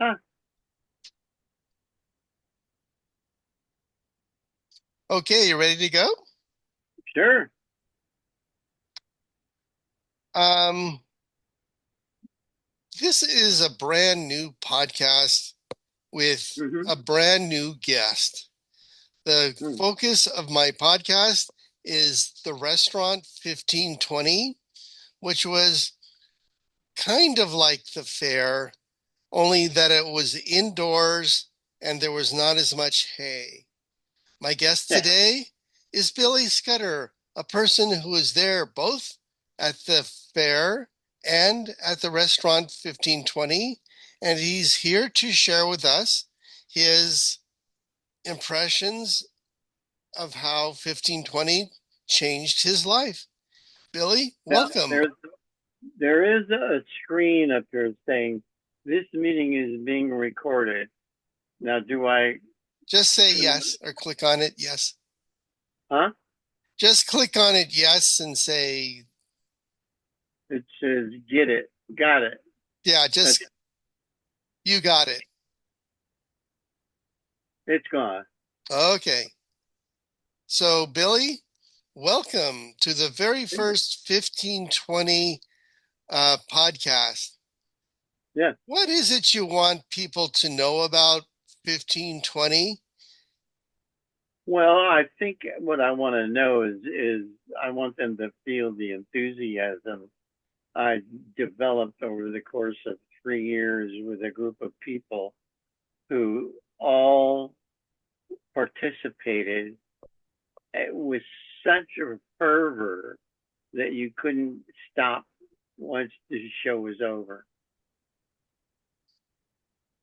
Huh, Okay, you ready to go? sure. Um, this is a brand new podcast with hmm a brand new guest. The Mm. focus of my podcast is the restaurant 1520, which was kind of like the fair, only that it was indoors and there was not as much hay. My guest Yeah. today is Billy Scudder, a person who is there both at the fair and at the restaurant 1520. And he's here to share with us his impressions of how 1520 changed his life. Billy, Now, welcome. there is a screen up here saying this meeting is being recorded. Now, do I? Just say yes or click on it. Yes. Huh? Just click on it. Yes. And say, It says get it, got it. yeah, That's just you got it. it's gone. Okay. So, Billy, welcome to the very first 1520 podcast. Yeah. What is it you want people to know about 1520? Well, I think what I want to know is I want them to feel the enthusiasm I developed over the course of 3 years with a group of people who all participated with such a fervor that you couldn't stop once the show was over.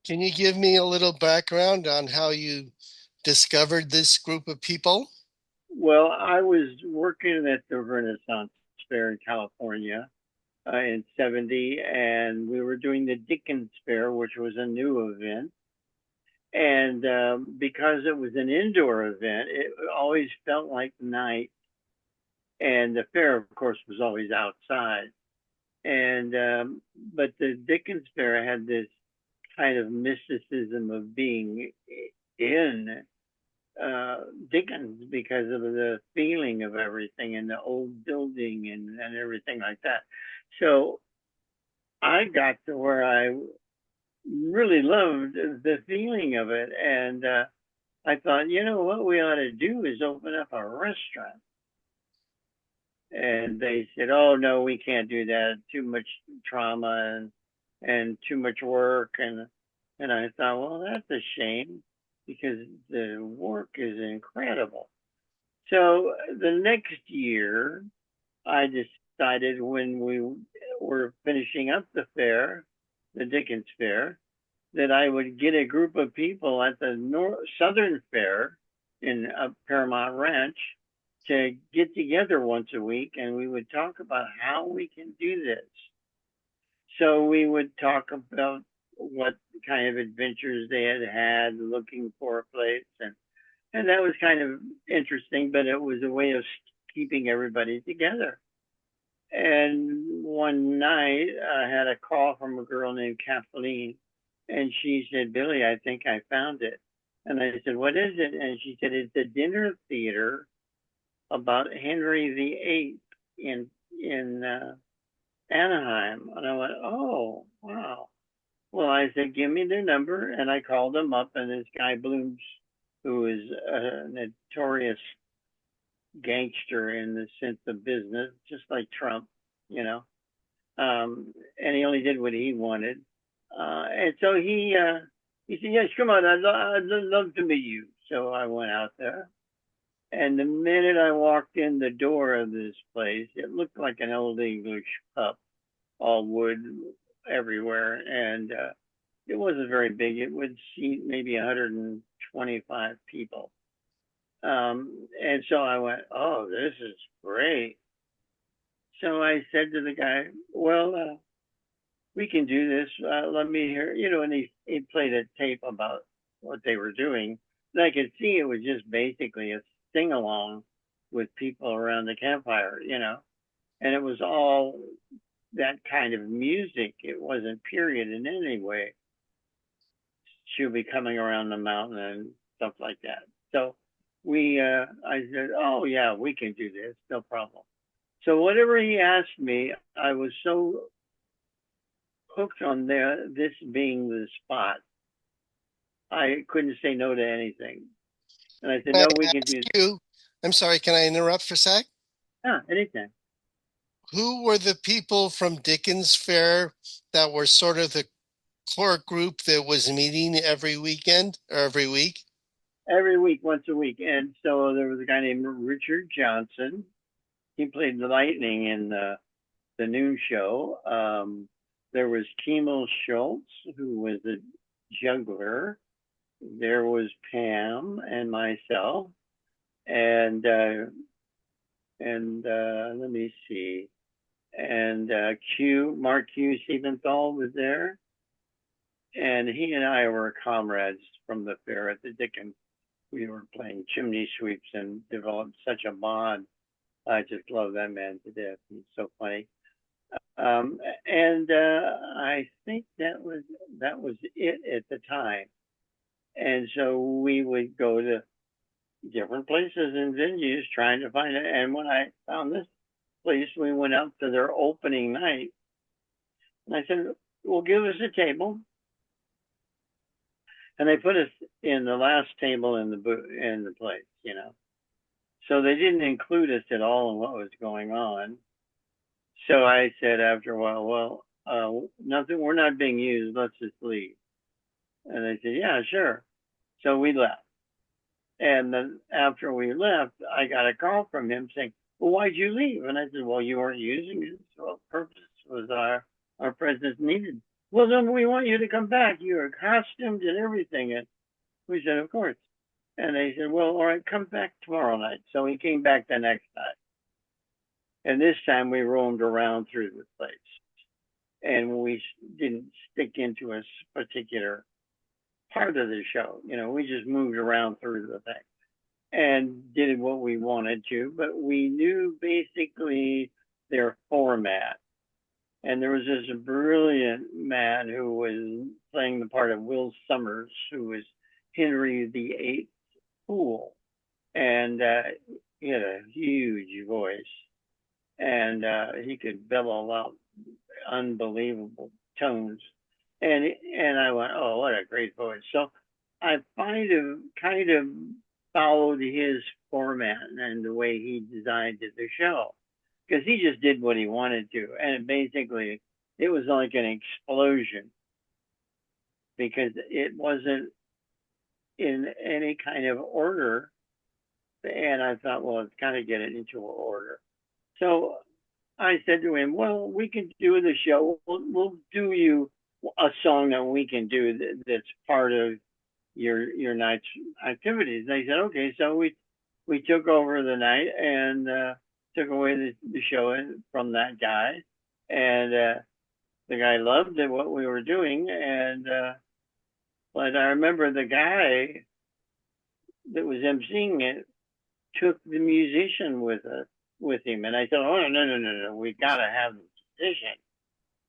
Can you give me a little background on how you discovered this group of people? Well, I was working at the Renaissance Fair in California in 70, and we were doing the Dickens Fair, which was a new event. And because it was an indoor event, it always felt like night. And the fair, of course, was always outside. And but the Dickens Fair had this kind of mysticism of being in Dickens because of the feeling of everything and the old building and everything like that. So I got to where I really loved the feeling of it. And I thought, you know, what we ought to do is open up a restaurant. And they said, oh, no, we can't do that. Too much trauma and too much work. And I thought, well, that's a shame because the work is incredible. So the next year, I decided when we were finishing up the fair, the Dickens Fair, that I would get a group of people at the Southern Fair in Paramount Ranch to get together once a week and we would talk about how we can do this. So we would talk about what kind of adventures they had had looking for a place and that was kind of interesting, but it was a way of keeping everybody together. And one night I had a call from a girl named Kathleen, and she said, Billy, I think I found it. And I said, what is it? And she said, it's a dinner theater about Henry VIII in Anaheim. And I went, oh, wow. Well, I said, give me their number. And I called them up, and this guy Blooms, who is a notorious gangster in the sense of business, just like Trump, you know. And he only did what he wanted. And so he said, "Yes, come on, I'd love to meet you." So I went out there, and the minute I walked in the door of this place, it looked like an old English pub, all wood everywhere, and it wasn't very big. It would seat maybe 125 people. And so I went, "Oh, this is great." So I said to the guy, "Well, we can do this. Let me hear, you know," and he played a tape about what they were doing. And I could see it was just basically a sing along with people around the campfire, you know, and it was all that kind of music. It wasn't period in any way. She'll be coming around the mountain and stuff like that. So I said, oh yeah, we can do this, no problem. So whatever he asked me, I was so hooked on this being the spot. I couldn't say no to anything. And I said, Can no, I we can ask do, you, I'm sorry, can I interrupt for a sec? anything. Who were the people from Dickens Fair that were sort of the core group that was meeting every weekend or every week? Every week, once a week. And so there was a guy named Richard Johnson. He played the lightning in the noon show. There was Kemal Schultz, who was a juggler. There was Pam and myself, and let me see, and Mark Q. Siebenthal was there, and he and I were comrades from the fair at the Dickens. We were playing chimney sweeps and developed such a bond. I just love that man to death. He's so funny. And I think that was it at the time. And so we would go to different places and venues trying to find it. And when I found this place, we went out to their opening night. And I said, well, give us a table. And they put us in the last table in the place, you know. So they didn't include us at all in what was going on. So I said after a while, well, nothing, we're not being used. Let's just leave. And they said, yeah, sure. So we left. And then after we left, I got a call from him saying, well, why'd you leave? And I said, well, you weren't using it. So what purpose was our presence needed? Well, then we want you to come back. You're costumed and everything. And we said, of course. And they said, well, all right, come back tomorrow night. So he came back the next night. And this time we roamed around through the place. And we didn't stick into a particular part of the show. You know, we just moved around through the thing and did what we wanted to, but we knew basically their format. And there was this brilliant man who was playing the part of Will Summers, who was Henry VIII fool. And he had a huge voice. And he could bellow out unbelievable tones. And I went, oh, what a great voice. So I kind of followed his format and the way he designed the show, because he just did what he wanted to, and it was like an explosion because it wasn't in any kind of order. And I thought, well, it's got to get it into order. So I said to him, well, we can do the show. We'll do you a song that we can do that's part of your night's activities. And they said, okay. So we took over the night and took away the show from that guy. And the guy loved what we were doing. And but I remember the guy that was emceeing it took the musician with him. And I said, oh, no. We got to have the musician.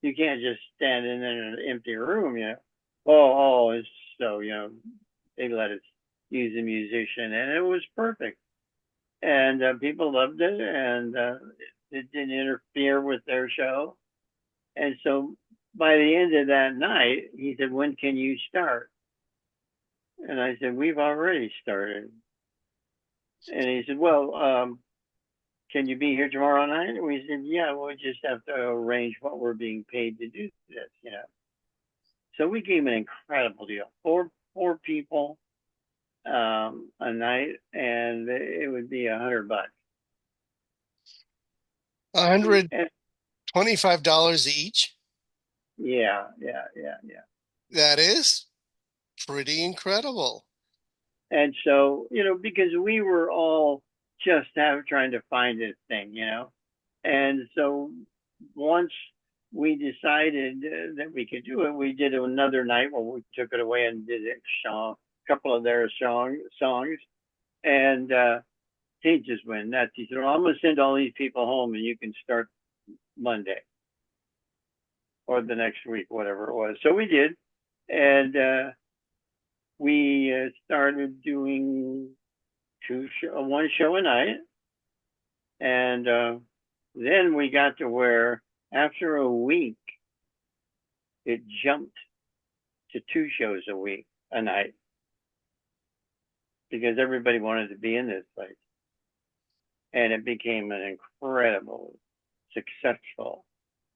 You can't just stand in an empty room, you know. Oh, so, you know, they let us use a musician, and it was perfect. And people loved it, and it didn't interfere with their show. And so by the end of that night, he said, when can you start? And I said, we've already started. And he said, well, can you be here tomorrow night? And we said, yeah, we'll just have to arrange what we're being paid to do this, you know. So we gave him an incredible deal. Four people a night, and it would be $100. And $125 each. yeah. That is pretty incredible. And so, you know, because we were all just trying to find this thing, you know. And so once we decided that we could do it, we did another night where we took it away and did a couple of their songs. And he just went nuts. He said, well, I'm going to send all these people home and you can start Monday. or the next week, whatever it was. So we did, and we started doing one show a night, and then we got to where after a week it jumped to two shows a night, because everybody wanted to be in this place, and it became an incredible, successful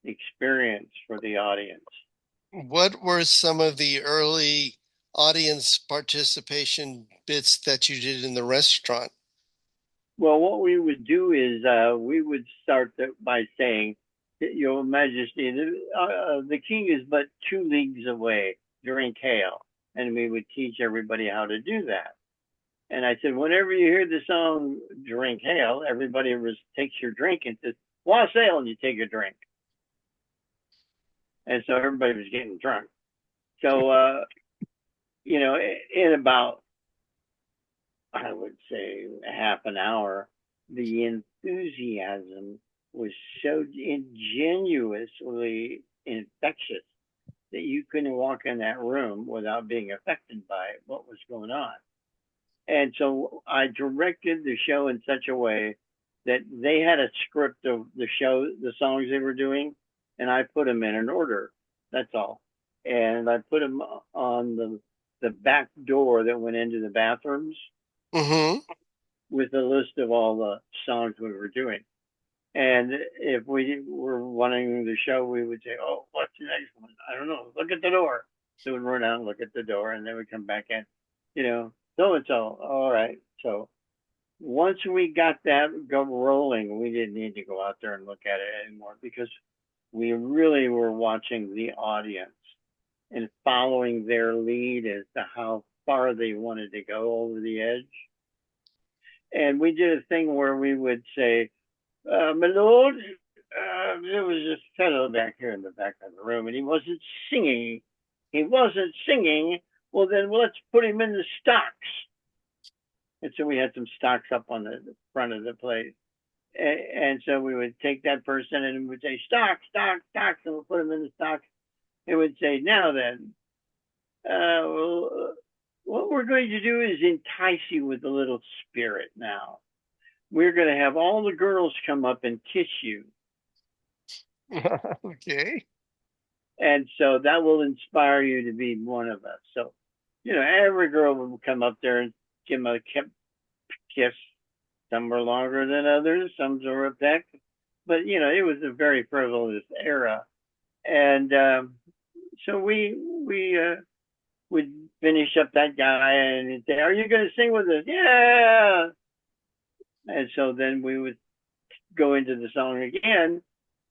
experience for the audience. What were some of the early audience participation bits that you did in the restaurant? Well, what we would do is we would start by saying, "Your Majesty, the king is but 2 leagues away. Drink hail," and we would teach everybody how to do that. And I said, whenever you hear the song "Drink Hail," everybody takes your drink and says, "Wassail," and you take a drink. And so everybody was getting drunk. So in about, I would say, half an hour, the enthusiasm was so ingenuously infectious that you couldn't walk in that room without being affected by what was going on. And so I directed the show in such a way that they had a script of the show, the songs they were doing, and I put them in an order. That's all. And I put them on the back door that went into the bathrooms Mm-hmm. with a list of all the songs we were doing. And if we were running the show, we would say, "Oh, what's the next one? I don't know. Look at the door." So we'd run out and look at the door, and then we'd come back in, so and so. All right. So once we got that go rolling, we didn't need to go out there and look at it anymore, because we really were watching the audience and following their lead as to how far they wanted to go over the edge. And we did a thing where we would say, "My lord, there was this fellow back here in the back of the room, and he wasn't singing. He wasn't singing. Well, then let's put him in the stocks." And so we had some stocks up on the front of the place. And so we would take that person and we would say, "Stocks, stocks, stocks," and we'll put him in the stocks. It would say, "Now then, what we're going to do is entice you with a little spirit now. We're going to have all the girls come up and kiss you. Okay. And so that will inspire you to be one of us." So, every girl would come up there and give him a kiss. Some were longer than others, some were a peck. But, it was a very frivolous era. And so we would finish up that guy and he'd say, "Are you going to sing with us?" "Yeah." And so then we would go into the song again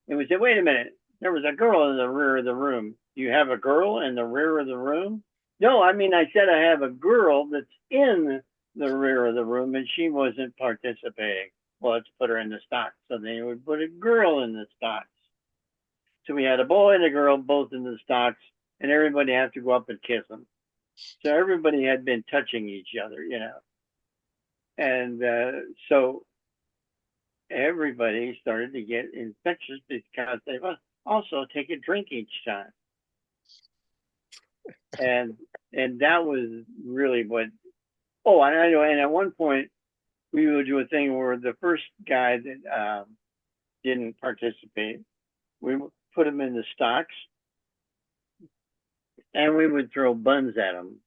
and we'd say, "Wait a minute. There was a girl in the rear of the room. Do you have a girl in the rear of the room?" "No, I mean, I said I have a girl that's in the rear of the room and she wasn't participating." "Well, let's put her in the stocks." So they would put a girl in the stocks. So we had a boy and a girl both in the stocks, and everybody had to go up and kiss them. So everybody had been touching each other, And so everybody started to get infectious because they must also take a drink each time. And that was really what. Oh, and I know. And at one point, we would do a thing where the first guy that didn't participate, we would put him in the stocks, and we would throw buns at him.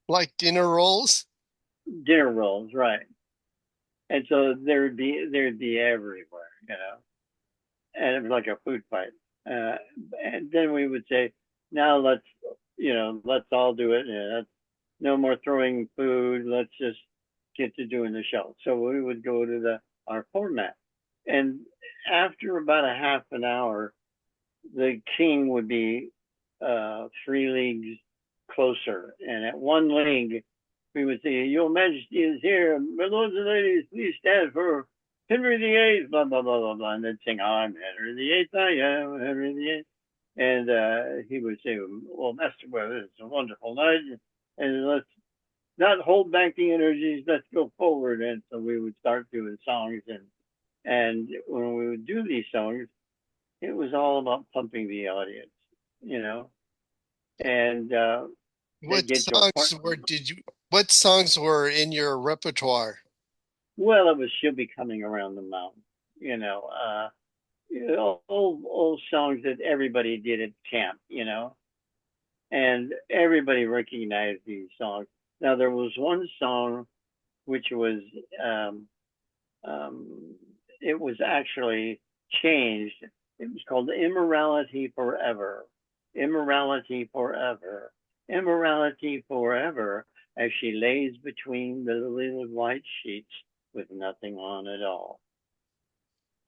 Like dinner rolls? Dinner rolls, right? And so there'd be everywhere, and it was like a food fight. And then we would say, "Now let's all do it. No more throwing food. Let's just get to doing the show." So we would go to our format, and after about a half an hour, the king would be 3 leagues closer, and at one league we would say, "Your Majesty is here. My lords and ladies, please stand for Henry VIII, blah, blah, blah, blah, blah." And then sing, "I'm Henry VIII, I am Henry VIII. And he would say, "Well, Master, well, it's a wonderful night. And let's not hold back the energies. Let's go forward." And so we would start doing songs. And when we would do these songs, it was all about pumping the audience, you know, and they What get to a point. songs were did you what songs were in your repertoire? Well, it was she'll be coming around the mountain, old songs that everybody did at camp, and everybody recognized these songs. Now there was one song which was um, um, it was actually changed. It was called Immorality Forever. Immorality Forever. Immorality Forever as she lays between the little white sheets with nothing on at all.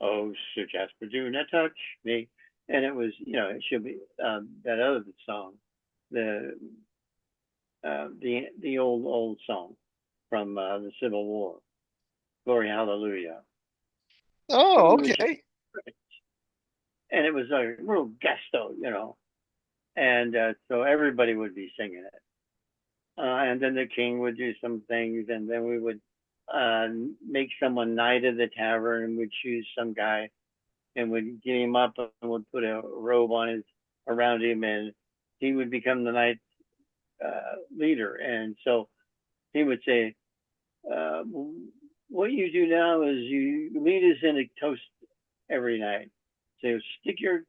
Oh, Sir Jasper, do not touch me. And it was, it should be that other song, the the old song from the Civil War, Glory Hallelujah. So Oh, we would, okay. and it was a real gusto, and so everybody would be singing it. And then the king would do some things, and then we would uh, make someone knight of the tavern, and would choose some guy, and would get him up, and would put a robe on his around him, and he would become the knight leader. And so he would say, uh, "What you do now is you lead us in a toast every night. So stick your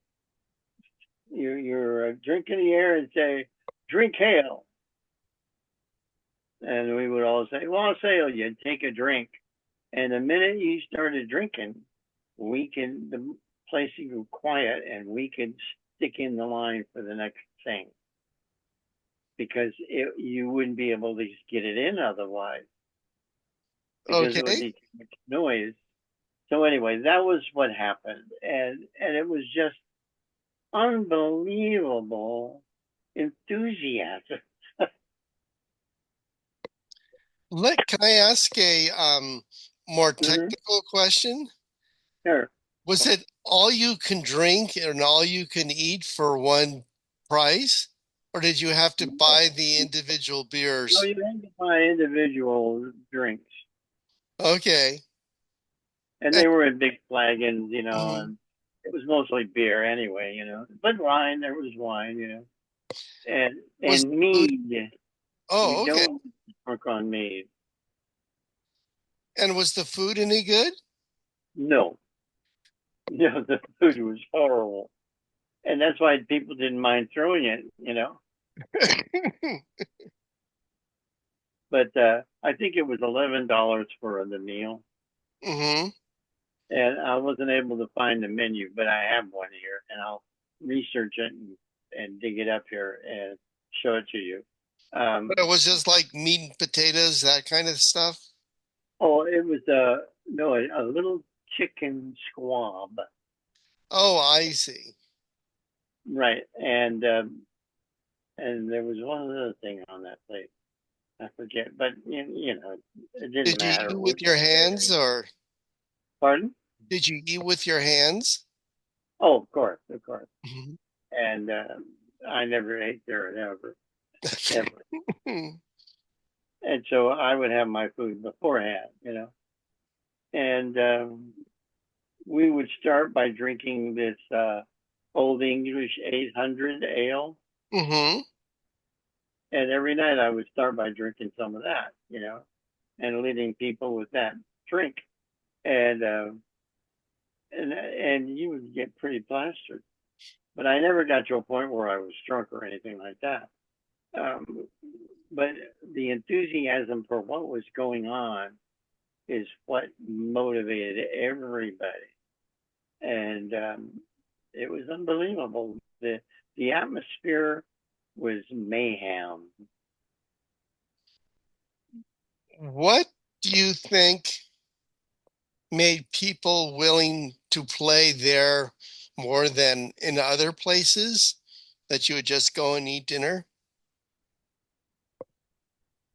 drink in the air and say, 'Drink hail.'" And we would all say, "Well, I'll say you take a drink." And the minute you started drinking, the place would go quiet and we could stick in the line for the next thing because you wouldn't be able to get it in otherwise because it would Okay. be too much noise. So anyway, that was what happened. And it was just unbelievable enthusiasm. Can I ask a more Mm-hmm. technical question? Sure. Was it all you can drink and all you can eat for one price? Or did you have to No, buy the individual no, beers? you had to buy individual drinks, Okay. and And, they were in big flagons, mhm. and it was mostly beer anyway, but wine, there was wine, and Was and food? mead. We Oh, okay. don't work on mead. And was the food any good? No, no, the food was horrible, and that's why people didn't mind throwing it. But I think it was $11 for the meal, Hmm. and I wasn't able to find the menu, but I have one here, and I'll research it and dig it up here and show it to you. But Um, it was just like meat and potatoes, that kind of stuff. oh, it was no, a little chicken squab, Oh, I see. right? And there was one other thing on that plate. I forget, but it didn't Did you matter. eat We with your just hands or pardon? did you eat with your hands? Oh, of course, of course. Mhm. And I never ate there ever. And so I would have my food beforehand. And we would start by drinking this Old English 800 ale. Hmm. And every night I would start by drinking some of that, and leading people with that drink. And and you would get pretty plastered. But I never got to a point where I was drunk or anything like that. Um, but the enthusiasm for what was going on is what motivated everybody, and it was unbelievable. The atmosphere was mayhem. What do you think made people willing to play there more than in other places that you would just go and eat dinner?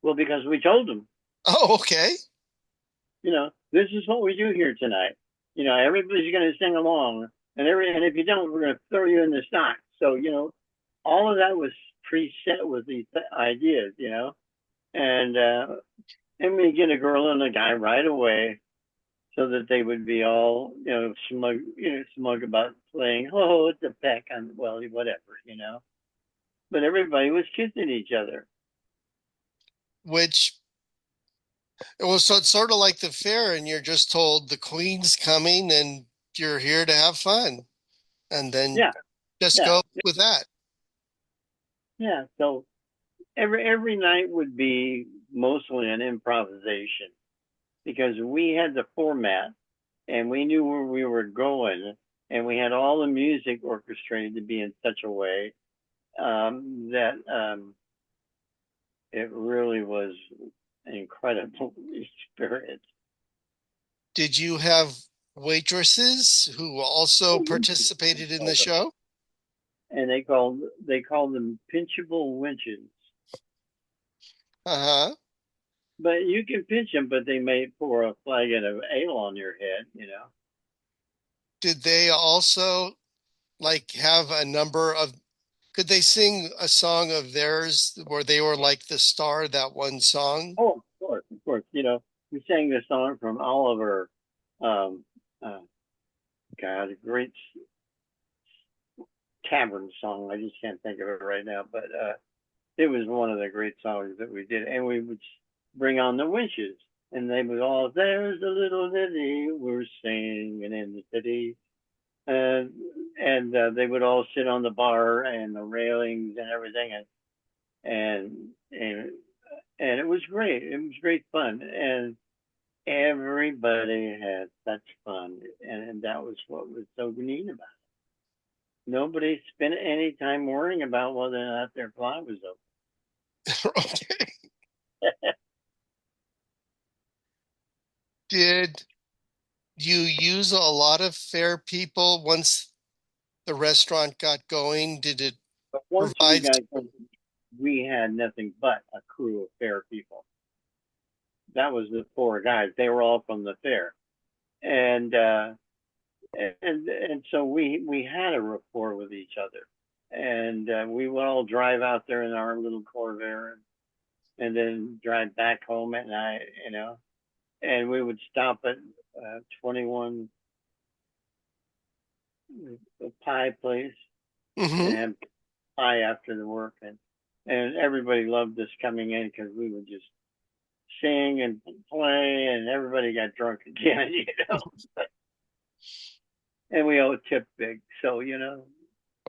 Well, because we told them, Oh, okay. this is what we do here tonight. Everybody's going to sing along, and if you don't, we're going to throw you in the stocks. So all of that was preset with these ideas. And and we get a girl and a guy right away, so that they would be all, smug about playing. Oh, it's a peck on, well, whatever. But everybody was kissing each other. Which well, so it's sort of like the fair, and you're just told the queen's coming and you're here to have fun. And then Yeah, just yeah, go with that. yeah. So every night would be mostly an improvisation because we had the format and we knew where we were going, and we had all the music orchestrated to be in such a way that it really was an incredible experience. Did you have waitresses who also participated in the show? And they called them pinchable winches. Uh-huh. But you can pinch them, but they may pour a flagon of ale on your head. Did they also like have a number of, could they sing a song of theirs where they were like the star of that one song? Oh, of course, of course. We sang the song from Oliver. Um, uh, God, a great tavern song. I just can't think of it right now, but it was one of the great songs that we did, and we would bring on the winches, and they would all. There's a little lady we're singing in the city, and they would all sit on the bar and the railings and everything, and and and it was great. It was great fun, and everybody had such fun, and that was what was so neat about it. Nobody spent any time worrying about whether or not their fly was Okay. Did you use a lot of fair people once the restaurant got going? Did it But once we provide? got going, we had nothing but a crew of fair people. That was the four guys. They were all from the fair, and so we had a rapport with each other, and we would all drive out there in our little Corvair, and then drive back home at night. And we would stop at 21 pie place and Mhm. have pie after the work, and everybody loved us coming in because we would just sing and play, and everybody got drunk again. And we all tipped big, so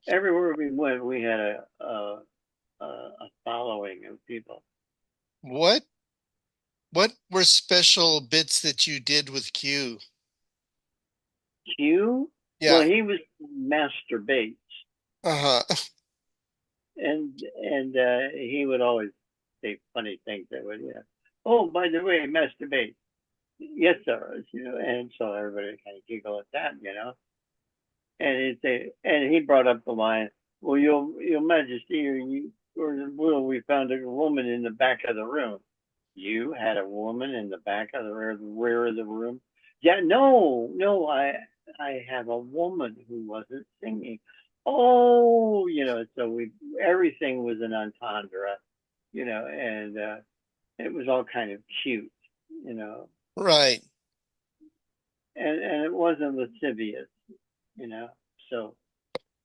everywhere we went, we had a following of people. What what were special bits that you did with Q? Q, well, Yeah. he was Master Bates, Uh-huh. and he would always say funny things that would, oh, by the way, Master Bates, yes, sir, and so everybody kind of giggle at that. And he brought up the line, well, your Majesty, or will we found a woman in the back of the room. You had a woman in the back of the rear of the room? Yeah, no, no, I have a woman who wasn't singing. Oh, so we everything was an entendre, and it was all kind of cute, you know, Right. and it wasn't lascivious, you know. So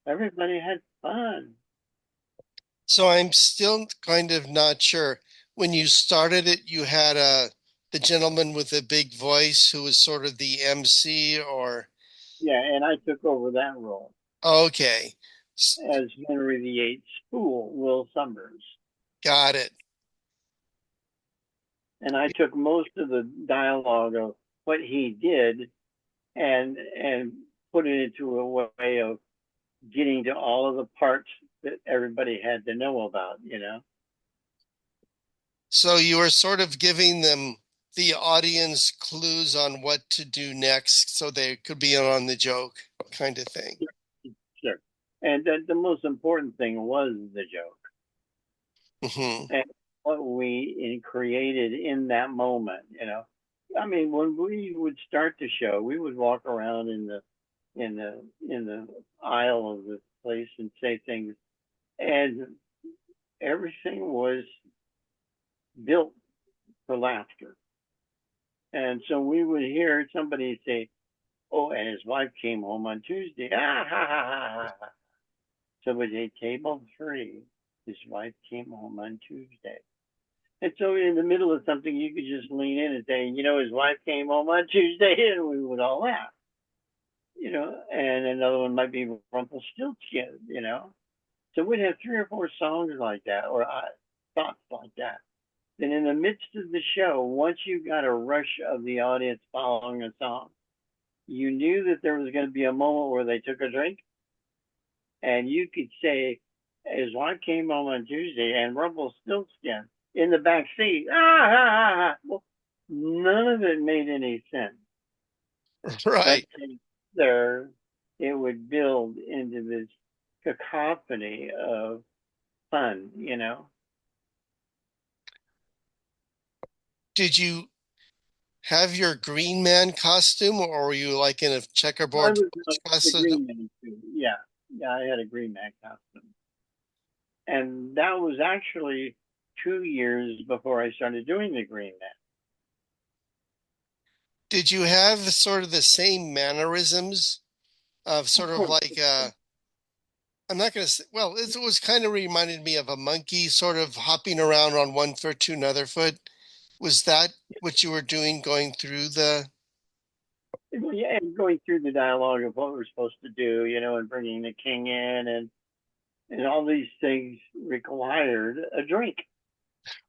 everybody had fun. So I'm still kind of not sure. When you started it, you had the gentleman with the big voice who was sort of the MC or Yeah, and I took over that role okay. as Henry VIII's fool, Will Summers. Got it. And I took most of the dialogue of what he did and put it into a way of getting to all of the parts that everybody had to know about. So you were sort of giving them the audience clues on what to do next so they could be in on the joke kind of thing. Sure. And the most important thing was the joke Hmm. and what we created in that moment. I mean, when we would start the show, we would walk around in the aisle of the place and say things, and everything was built for laughter. And so we would hear somebody say, "Oh, and his wife came home on Tuesday." Ah ha ha ha ha. So we say table three. His wife came home on Tuesday. And so in the middle of something, you could just lean in and say, his wife came home on Tuesday, and we would all laugh. And another one might be Rumpelstiltskin. So we'd have three or four songs like that, or thoughts like that. Then in the midst of the show, once you got a rush of the audience following a song, you knew that there was going to be a moment where they took a drink, and you could say, his wife came home on Tuesday, and Rumpelstiltskin in the back seat. Ah, ah, ah, ah. Well, none of it made any sense. But Right. there, it would build into this cacophony of fun. Did you have your Green Man costume, or were you like in a I checkerboard was the costume? Green Man too. Yeah, yeah, I had a Green Man costume, and that was actually 2 years before I started doing the Green Man. Did you have sort of the same mannerisms of Of sort of course, like I'm not going to say, well, it was kind of reminded me of a monkey sort of hopping around on one foot to another foot. Was that what you were doing going through the, yeah, and going through the dialogue of what we're supposed to do, and bringing the king in, and all these things required a drink,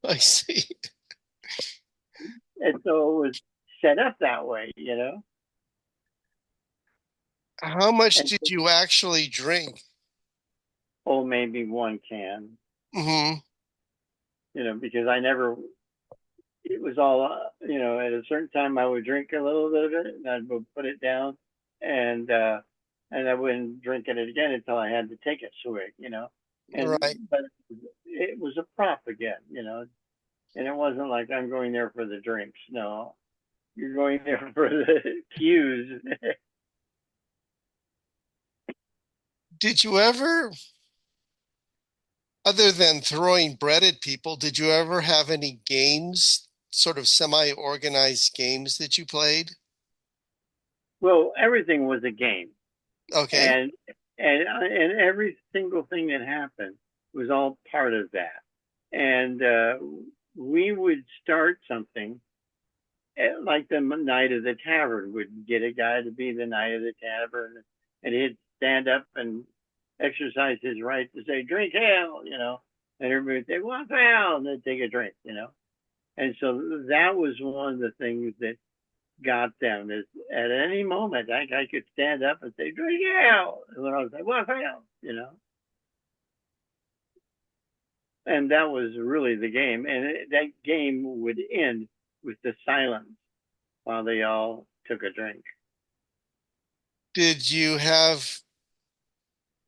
I see. and so it was set up that way. How much And did you actually drink? oh, maybe one can, Hmm. because I never. It was all, at a certain time I would drink a little bit of it, and I would put it down, and uh, and I wouldn't drink it again until I had to take a swig. And Right. but it was a prop again. And it wasn't like I'm going there for the drinks. No, you're going there for the cues. Did you ever, other than throwing bread at people, did you ever have any games, sort of semi-organized games that you played? Well, everything was a game, Okay. and and every single thing that happened was all part of that. And we would start something like the night of the tavern. Would get a guy to be the night of the tavern, and he'd stand up and exercise his right to say drink hell. And everybody would say what's hell, and they'd take a drink. And so that was one of the things that got them is at any moment I could stand up and say drink hell, and when I was like what's hell. And that was really the game, and that game would end with the silence while they all took a drink. Did you have,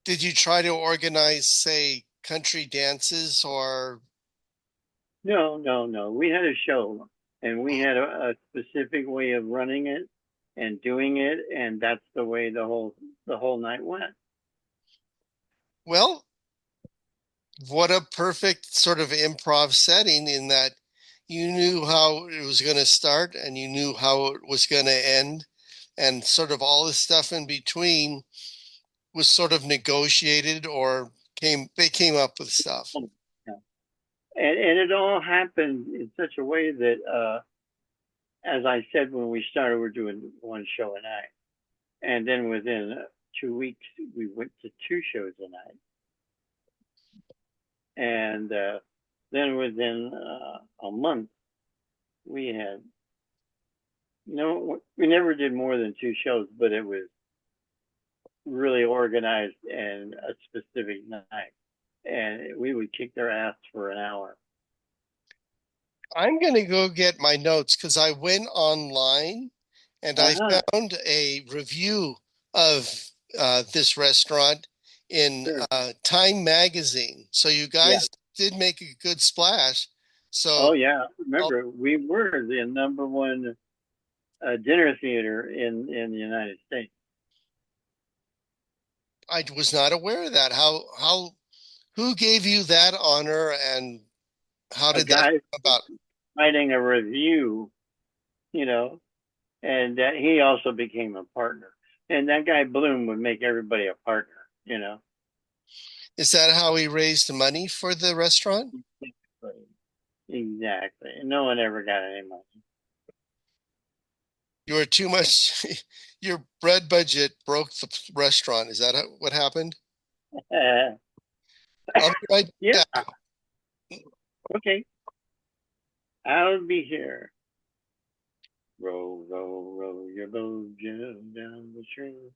did you try to organize, say, country dances or, No, no, no. We had a show, and we had a specific way of running it and doing it, and that's the way the whole night went. well, what a perfect sort of improv setting in that you knew how it was going to start and you knew how it was going to end, and sort of all the stuff in between was sort of negotiated or they came up with stuff. Yeah. And it all happened in such a way that, as I said when we started, we're doing one show a night, and then within 2 weeks we went to two shows a night, and then within a month we had we never did more than two shows, but it was really organized and a specific night, and we would kick their ass for an hour. I'm going to go get my notes because I went online and Uh I huh. found a review of this restaurant in Sure. Time Magazine. So you Yeah. guys did make a good splash. Oh So yeah. I'll, Remember, we were the number one dinner theater in the United States. I was not aware of that. Who gave you that honor and how A did that guy come about? writing a review, you know, and he also became a partner. And that guy Bloom would make everybody a partner, you know. Is that how he raised money for the restaurant? Exactly. No one ever got any money. You were too much, your bread budget broke the restaurant. Is that what happened? I'll be right Yeah. back. Okay. I'll be here. Row, row, row your boat down the stream.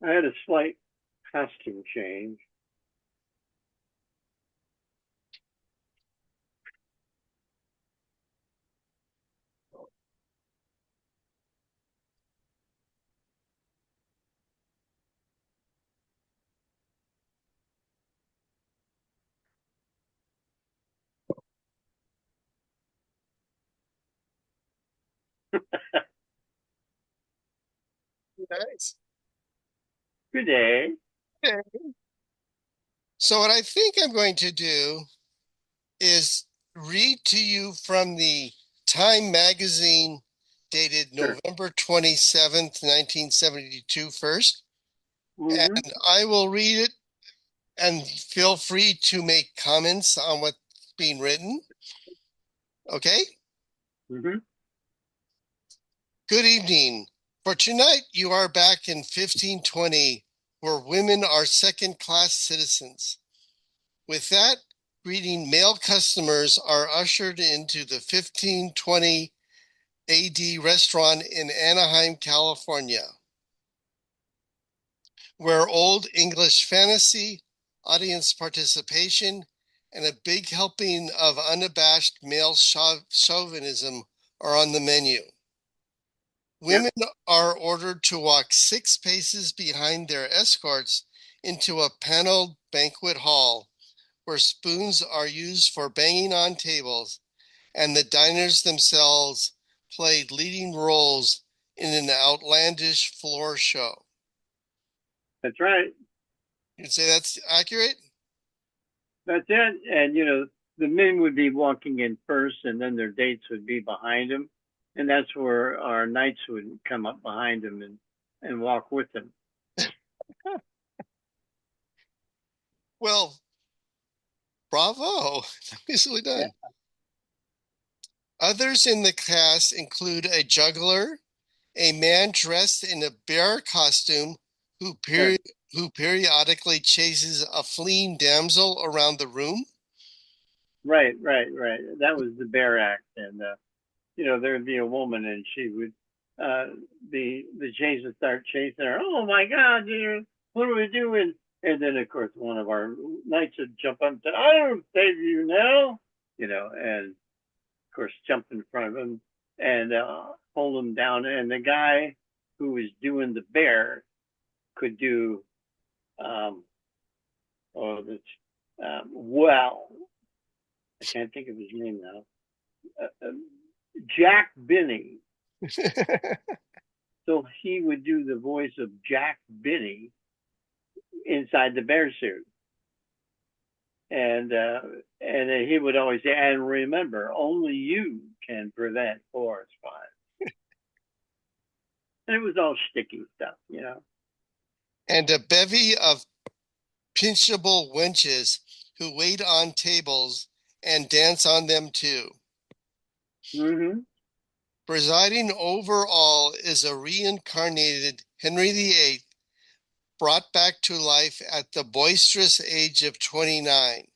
I had a slight costume change. Nice. Good day. Okay. So what I think I'm going to do is read to you from the Time magazine dated Sure. November 27th, 1972 first. Mm-hmm. And I will read it and feel free to make comments on what's being written. Okay? Mm-hmm. Good evening. For tonight, you are back in 1520, where women are second-class citizens. With that greeting, male customers are ushered into the 1520 AD restaurant in Anaheim, California, where Old English fantasy, audience participation, and a big helping of unabashed male chauvinism are on the menu. Yep. Women are ordered to walk 6 paces behind their escorts into a paneled banquet hall where spoons are used for banging on tables, and the diners themselves played leading roles in an outlandish floor show. That's right. You'd say that's accurate? That's it. And the men would be walking in first, and then their dates would be behind them, and that's where our knights would come up behind them and walk with them. Well, bravo. Easily Yeah. done. Others in the cast include a juggler, a man dressed in a bear costume who, Yes. who periodically chases a fleeing damsel around the room. Right. Right. Right. That was the bear act, and there'd be a woman, and she would the chase would start chasing her. Oh my God, what are we doing? And then of course one of our knights would jump up and say, I don't save you now, and of course jump in front of him and hold him down. And the guy who was doing the bear could do um oh this well, I can't think of his name now. Jack Binney. So he would do the voice of Jack Binney inside the bear suit. And he would always say, and remember, only you can prevent forest fires. And it was all sticky stuff. And a bevy of pinchable wenches who wait on tables and dance on them too. Mm-hmm. Presiding over all is a reincarnated Henry VIII brought back to life at the boisterous age of 29.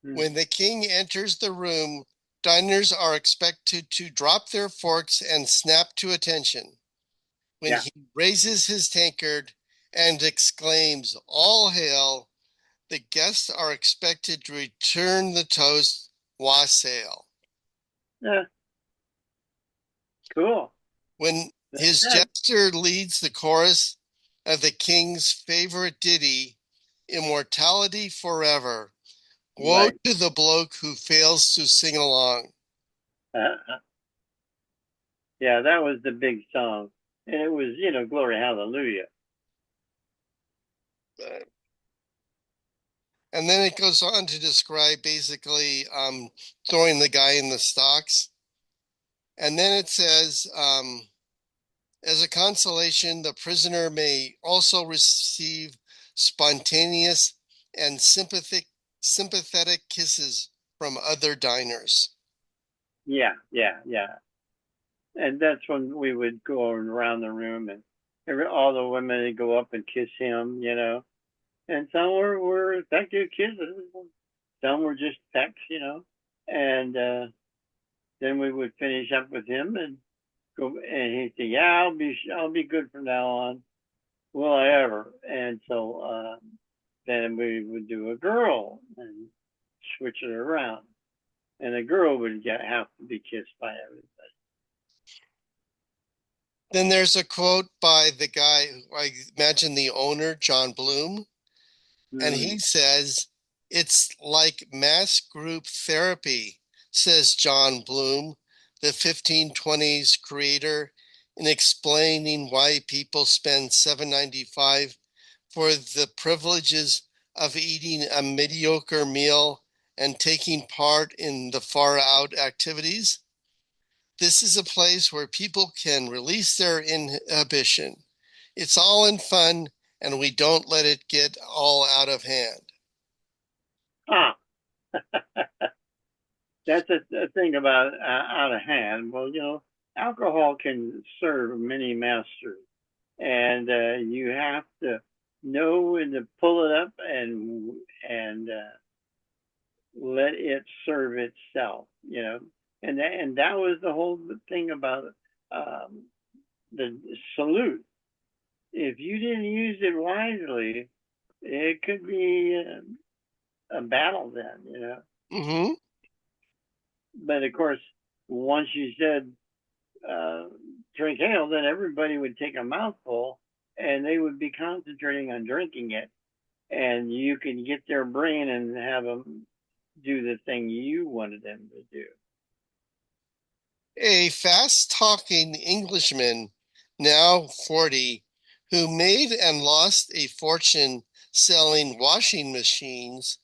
Mm. When the king enters the room, diners are expected to drop their forks and snap to attention. When Yeah, he raises his tankard and exclaims, All hail, the guests are expected to return the toast, Wassail. yeah, cool. When That's his it. jester leads the chorus, of the king's favorite ditty, Immortality Forever. Woe Right. to the bloke who fails to sing along. Yeah, that was the big song. And it was, Glory Hallelujah. And then it goes on to describe basically throwing the guy in the stocks. And then it says, as a consolation, the prisoner may also receive spontaneous and sympathetic kisses from other diners. Yeah, yeah, yeah. And that's when we would go around the room and all the women would go up and kiss him. And some were effective kisses. Some were just pecks. And then we would finish up with him and go, and he'd say, "Yeah, I'll be good from now on. Will I ever?" And so then we would do a girl and switch it around, and a girl would have to be kissed by everybody. Then there's a quote by the guy, I imagine the owner, John Bloom, and he Hmm. says, it's like mass group therapy, says John Bloom, the 1520s creator, in explaining why people spend $7.95 for the privileges of eating a mediocre meal and taking part in the far out activities. This is a place where people can release their inhibition. It's all in fun, and we don't let it get all out of hand. Ah, that's a thing about out of hand. Well, alcohol can serve many masters, and you have to know when to pull it up and let it serve itself. And that was the whole thing about um, the salute. If you didn't use it wisely, it could be a battle then. Mm-hmm. But of course, once you said uh, drink ale, then everybody would take a mouthful and they would be concentrating on drinking it, and you could get their brain and have them do the thing you wanted them to do. A fast talking Englishman, now 40, who made and lost a fortune selling washing machines,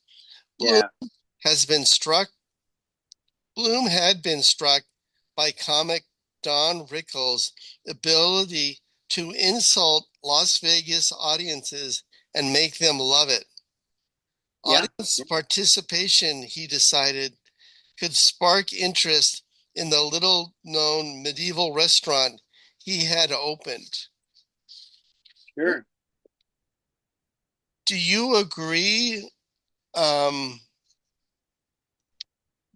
Bloom Yeah, has been struck. Bloom had been struck by comic Don Rickles' ability to insult Las Vegas audiences and make them love it. yeah, Audience participation, he decided, could spark interest in the little known medieval restaurant he had opened. sure. Do you agree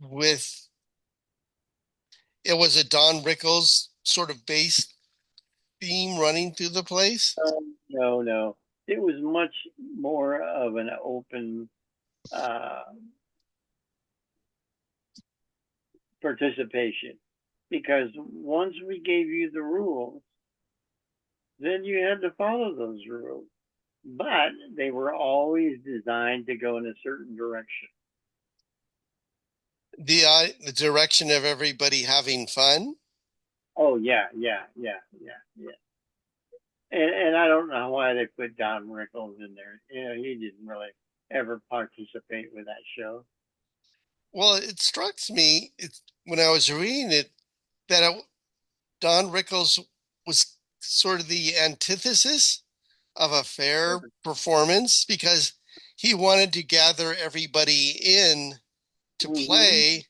with it was a Don Rickles sort of bass theme running through the place? No, no. It was much more of an open uh, participation because once we gave you the rules, then you had to follow those rules. But they were always designed to go in a certain direction. The direction of everybody having fun? Oh yeah, yeah, yeah, yeah, yeah. And I don't know why they put Don Rickles in there. He didn't really ever participate with that show. Well, it struck me when I was reading it that Don Rickles was sort of the antithesis of a fair performance because he wanted to gather everybody in to Mm-hmm. play.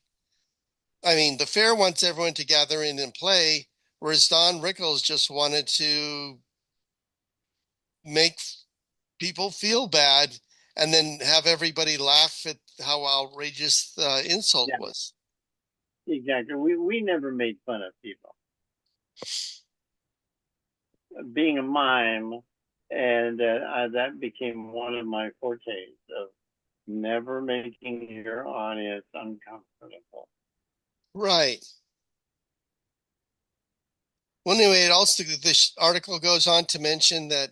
I mean, the fair wants everyone to gather in and play, whereas Don Rickles just wanted to make people feel bad and then have everybody laugh at how outrageous the insult Yeah, was. exactly. We never made fun of people. Being a mime, and that became one of my fortes of never making your audience uncomfortable. Right. Well, anyway, it also this article goes on to mention that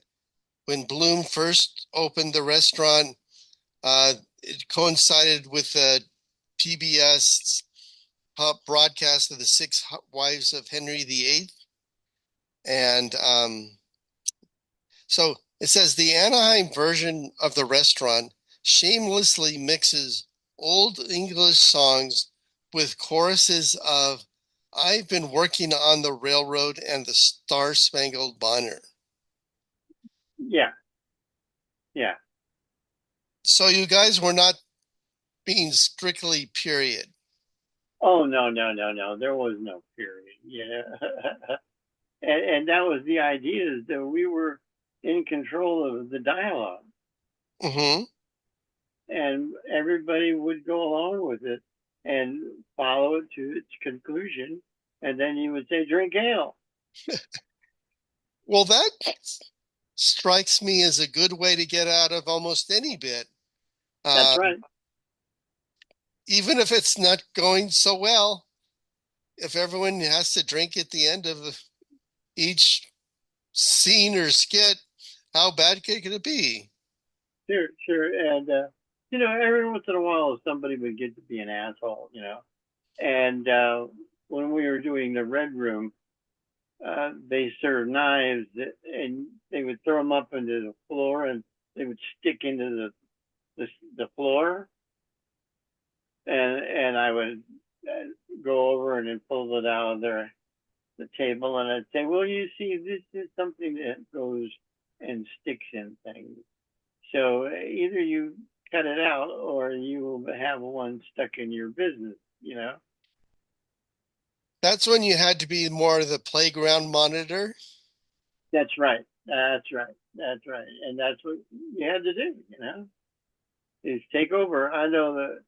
when Bloom first opened the restaurant, it coincided with the PBS broadcast of the Six Wives of Henry VIII. And so it says the Anaheim version of the restaurant shamelessly mixes old English songs with choruses of I've been working on the railroad and the Star Spangled Banner. Yeah, yeah. So you guys were not being strictly period. Oh no, no, no, no. There was no period. Yeah, and that was the idea, is that we were in control of the dialogue, Mm-hmm. and everybody would go along with it and follow it to its conclusion, and then you would say, "Drink ale." Well, that strikes me as a good way to get out of almost any bit. That's Um, right. even if it's not going so well, if everyone has to drink at the end of each scene or skit, how bad could it be? Sure, sure. And every once in a while, somebody would get to be an asshole. And when we were doing the Red Room, they served knives, and they would throw them up into the floor, and they would stick into the floor, and I would go over and pull it out of the table, and I'd say, "Well, you see, this is something that goes and sticks in things. So either you cut it out, or you will have one stuck in your business." That's when you had to be more of the playground monitor. That's right. That's right. That's right. And that's what you had to do, is take over. I know that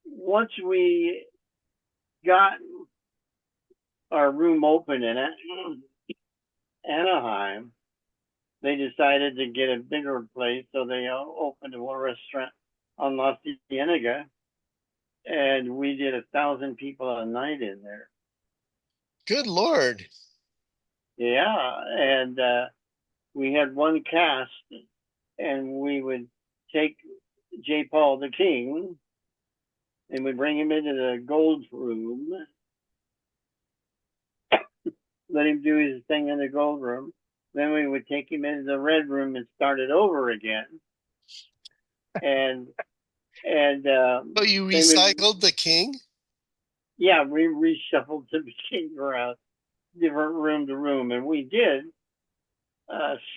once we got our room open in Anaheim, they decided to get a bigger place, so they opened a restaurant on La Cienega, and we did 1,000 people a night in there. Good Lord. Yeah, and we had one cast, and we would take J. Paul the King, and we bring him into the gold room, let him do his thing in the gold room. Then we would take him into the red room and start it over again. And and So you then recycled the king? yeah, we reshuffled the king around different room to room, and we did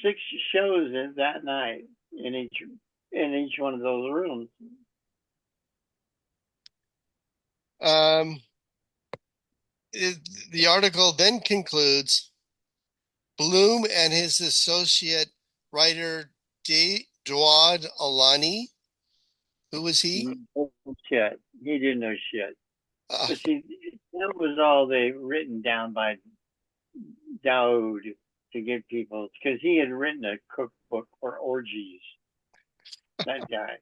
6 shows that night in each one of those rooms. Um, the article then concludes Bloom and his associate writer Dawad Alani. Who was he? Shit, he didn't know shit. Uh, But see, that was all they written down by Dowd to get people, because he had written a cookbook for orgies. That guy,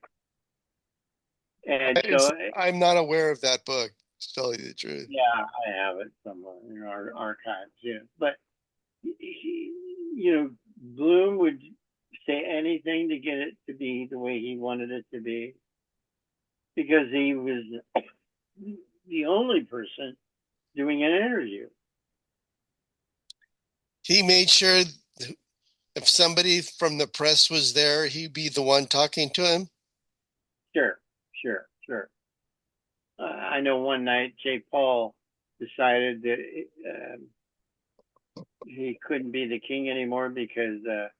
and so I'm not aware of that book, to tell you the truth. yeah, I have it somewhere in our archives. Yeah, but Bloom would say anything to get it to be the way he wanted it to be, because he was the only person doing an interview. He made sure if somebody from the press was there, he'd be the one talking to him. Sure, sure, sure. I know one night J. Paul decided that he couldn't be the king anymore, because the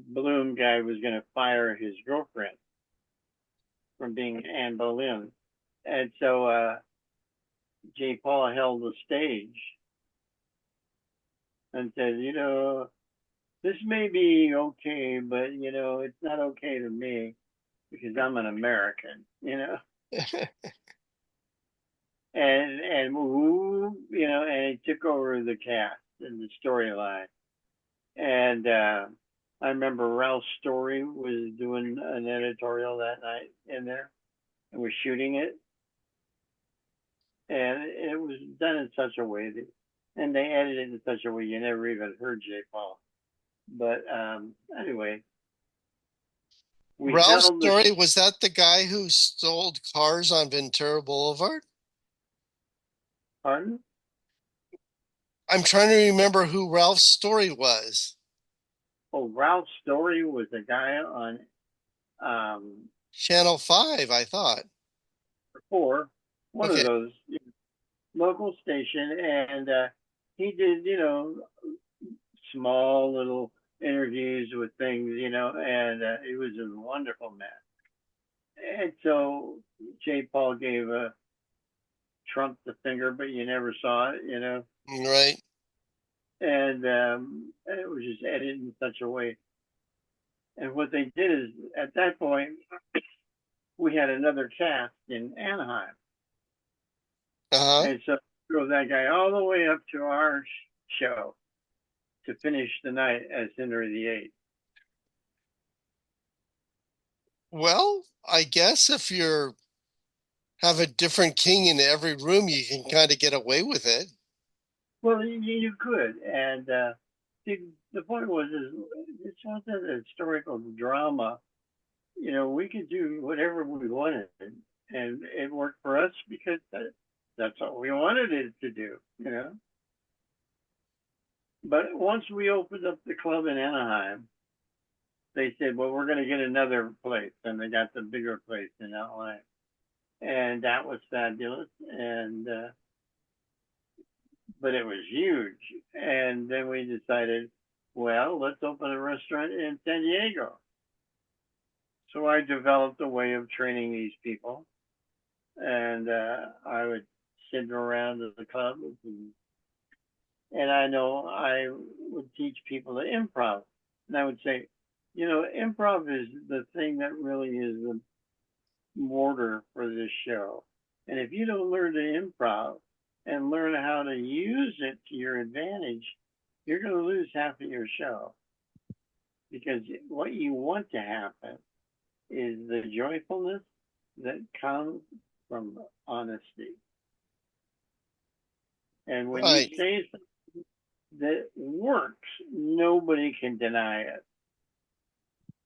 Bloom guy was going to fire his girlfriend from being Anne Boleyn, and so J. Paul held the stage and said, "This may be okay, but it's not okay to me, because I'm an American." And he took over the cast and the storyline. And I remember Ralph Story was doing an editorial that night in there, and was shooting it, and it was done in such a way that, and they edited it in such a way you never even heard J. Paul. But anyway, we Ralph held the Story, was that the guy who stole cars on Ventura Boulevard? pardon. I'm trying to remember who Ralph Story was. Oh, Ralph Story was a guy on um, Channel 5, I thought. four, one of Okay. those local station, and he did, small little interviews with things, and he was a wonderful man. And so J. Paul gave Trump the finger, but you never saw it. Right. And it was just edited in such a way. And what they did is, at that point, we had another cast in Anaheim, Uh-huh. and so drove that guy all the way up to our show to finish the night as Henry VIII. Well, I guess if you're have a different king in every room, you can kind of get away with it. Well, you could, and the point was is it's not that historical drama. We could do whatever we wanted, and it worked for us because that's what we wanted it to do. But once we opened up the club in Anaheim, they said, "Well, we're going to get another place," and they got the bigger place in LA, and that was fabulous. And but it was huge. And then we decided, well, let's open a restaurant in San Diego. So I developed a way of training these people, and I would send them around to the clubs, and I know I would teach people to improv, and I would say, improv is the thing that really is the mortar for this show. And if you don't learn to improv and learn how to use it to your advantage, you're going to lose half of your show. Because what you want to happen is the joyfulness that comes from honesty. And when you Right. say something that works, nobody can deny it.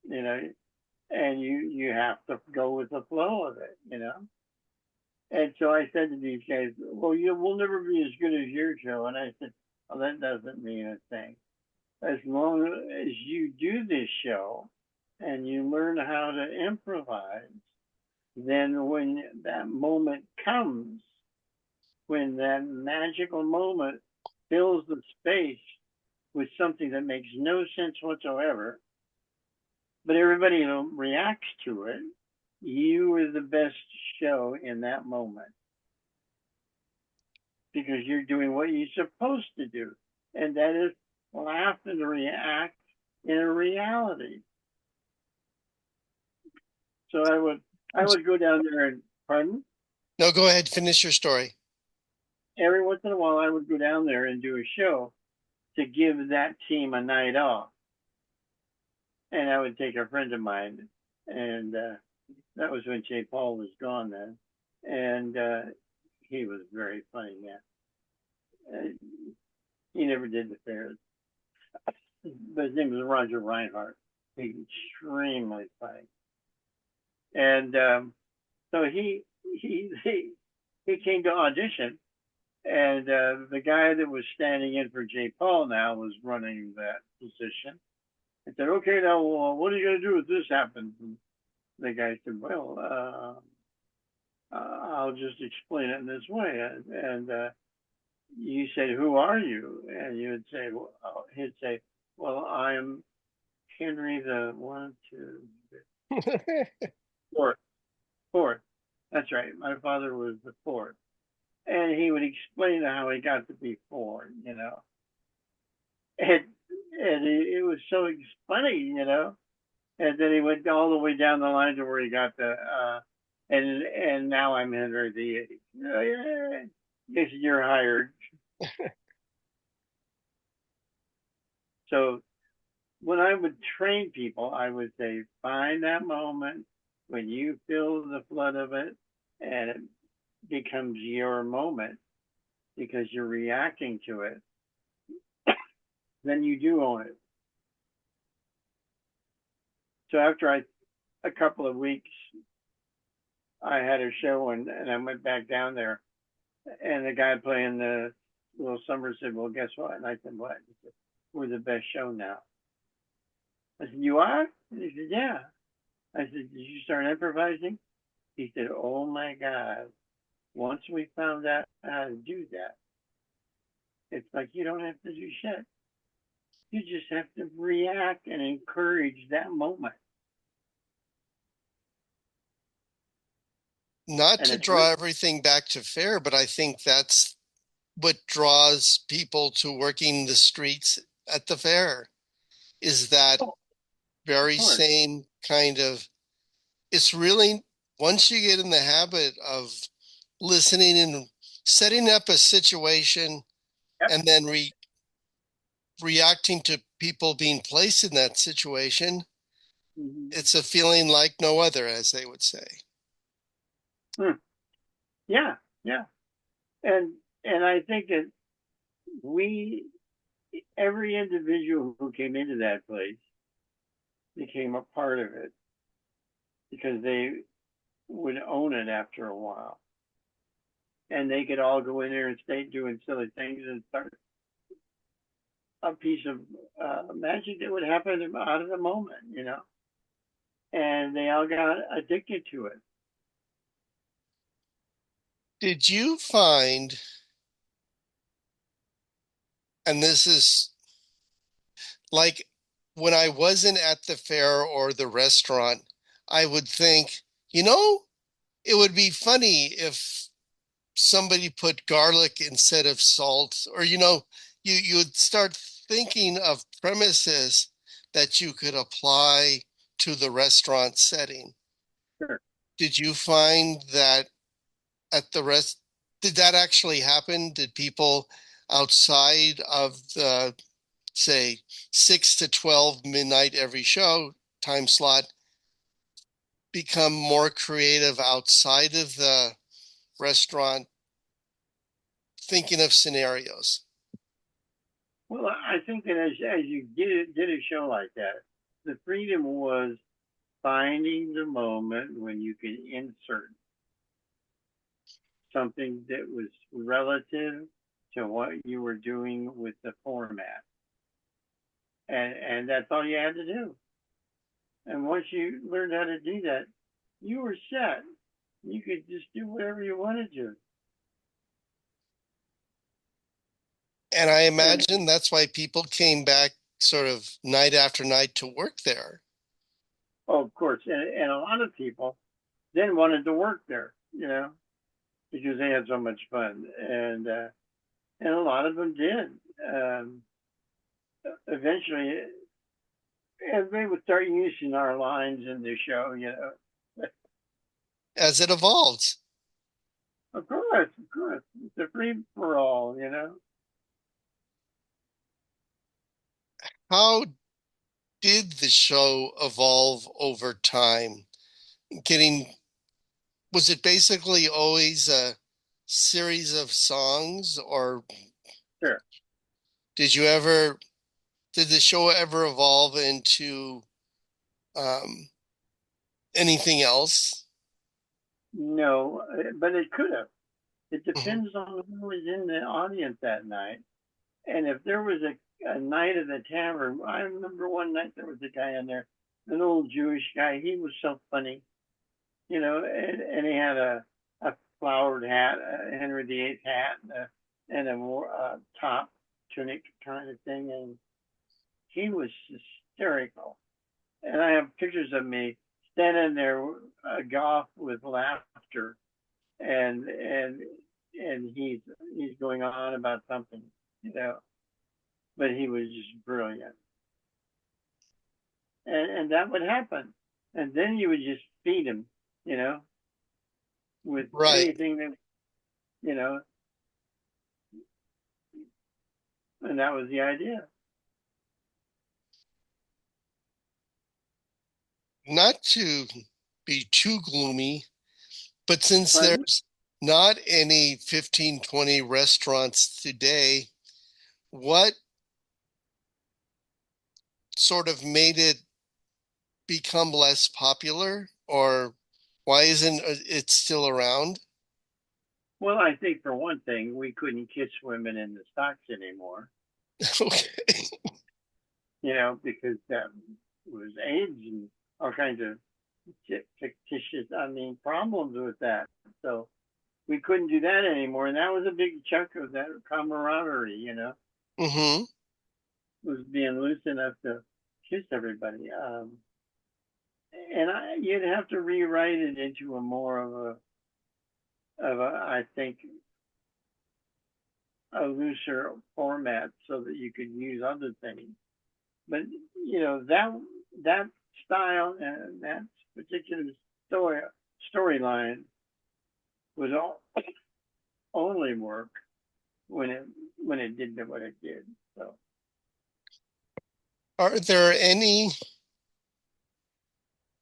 You know, and you have to go with the flow of it. And so I said to these guys, "Well, you will never be as good as your show." And I said, "Well, that doesn't mean a thing. As long as you do this show and you learn how to improvise, then when that moment comes, when that magical moment fills the space with something that makes no sense whatsoever, but everybody reacts to it, you are the best show in that moment because you're doing what you're supposed to do, and that is laugh and react in a reality." So I would go down there and pardon. No, go ahead, finish your story. Every once in a while, I would go down there and do a show to give that team a night off, and I would take a friend of mine, and that was when J. Paul was gone then, and he was very funny man. He never did the fairs, but his name was Roger Reinhardt. He's extremely funny, and so he came to audition, and the guy that was standing in for J. Paul now was running that position. I said, "Okay, now what are you going to do if this happens?" And the guy said, "Well, I'll just explain it in this way." And you said, "Who are you?" And you would say, well, he'd say, "Well, I'm Henry the one, two, fourth, fourth." That's right. My father was the fourth. And he would explain how he got to be four. And, and it was so funny. And then he went all the way down the line to where he got and now I'm Henry VIII. Oh, yeah, guess you're hired. So when I would train people, I would say, find that moment when you feel the flood of it and it becomes your moment because you're reacting to it. Then you do own it. So after a couple of weeks, I had a show and I went back down there, and the guy playing the little summer said, "Well, guess what?" And I said, "What?" He said, "We're the best show now." I said, "You are?" And he said, "Yeah." I said, "Did you start improvising?" He said, "Oh my God. Once we found out how to do that, it's like you don't have to do shit. You just have to react and encourage that moment." Not And to it's draw everything back to Faire, but I think that's what draws people to working the streets at the fair is that oh, of very course. same kind of, it's really, once you get in the habit of listening and setting up a situation Yep. and then reacting to people being placed in that situation, Mm-hmm. it's a feeling like no other, as they would say. Hmm. Yeah, yeah. And I think that we every individual who came into that place became a part of it because they would own it after a while. And they could all go in there and stay doing silly things and start a piece of magic that would happen out of the moment. And they all got addicted to it. Did you find, and this is like when I wasn't at the fair or the restaurant, I would think, you know, it would be funny if somebody put garlic instead of salt, or you would start thinking of premises that you could apply to the restaurant setting. Sure. Did you find that at the rest, did that actually happen? Did people outside of the, say, 6 to 12 midnight every show time slot become more creative outside of the restaurant, thinking of scenarios? Well, I think that as you did a show like that, the freedom was finding the moment when you could insert something that was relative to what you were doing with the format. And that's all you had to do. And once you learned how to do that, you were set. You could just do whatever you wanted to. And I And imagine that's why people came back sort of night after night to work there. oh, of course, and a lot of people then wanted to work there, because they had so much fun, and a lot of them did. Um, Eventually, and they would start using our lines in the show. As it evolves. Of course, it's a free for all. How did the show evolve over time? Getting, was it basically always a series of songs, or Sure. did you ever, did the show ever evolve into um, anything else? No, but it could have. It Mhm. depends on who was in the audience that night. And if there was a night at the tavern, I remember one night there was a guy in there, an old Jewish guy. He was so funny, and he had a flowered hat, a Henry VIII hat, and a more top tunic kind of thing, and he was hysterical. And I have pictures of me standing there, agog with laughter, and and and he's going on about something, but he was just brilliant. And that would happen, and then you would just feed him, with Right. anything that, and that was the idea. Not to be too gloomy, but since Pardon? there's not any 1520 restaurants today, what sort of made it become less popular, or why isn't it still around? Well, I think for one thing, we couldn't kiss women in the stocks anymore, Okay. because that was AIDS and all kinds of fictitious, problems with that. So we couldn't do that anymore. And that was a big chunk of that camaraderie, Mm-hmm. was being loose enough to kiss everybody. And you'd have to rewrite it into a more I think, a looser format so that you could use other things. But that style and that particular story storyline was only work when it did what it did. So Are there any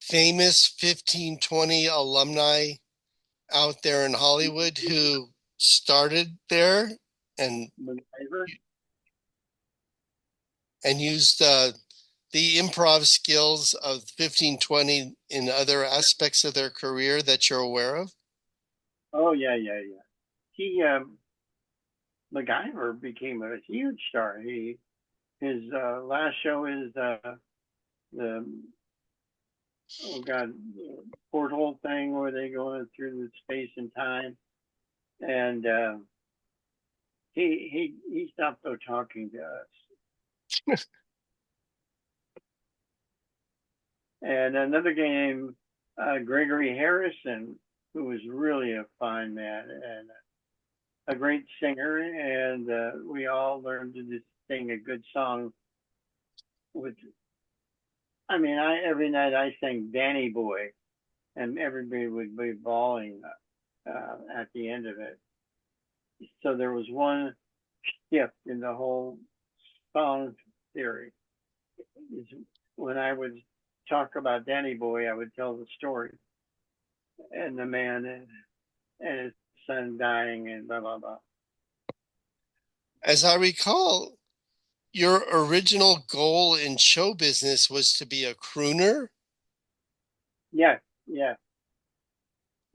famous 1520 alumni out there in Hollywood who started there and MacGyver. and used the improv skills of 1520 in other aspects of their career that you're aware of? Oh yeah, yeah, yeah. He MacGyver became a huge star. His last show is the oh god, porthole thing where they go through the space and time, and he stopped though talking to us. And another game, Gregory Harrison, who was really a fine man and a great singer, and we all learned to just sing a good song. With, I every night I sang Danny Boy, and everybody would be bawling at the end of it. So there was one shift in the whole song theory. Is when I would talk about Danny Boy, I would tell the story and the man and his son dying and blah blah blah. As I recall, your original goal in show business was to be a crooner. Yeah, yeah,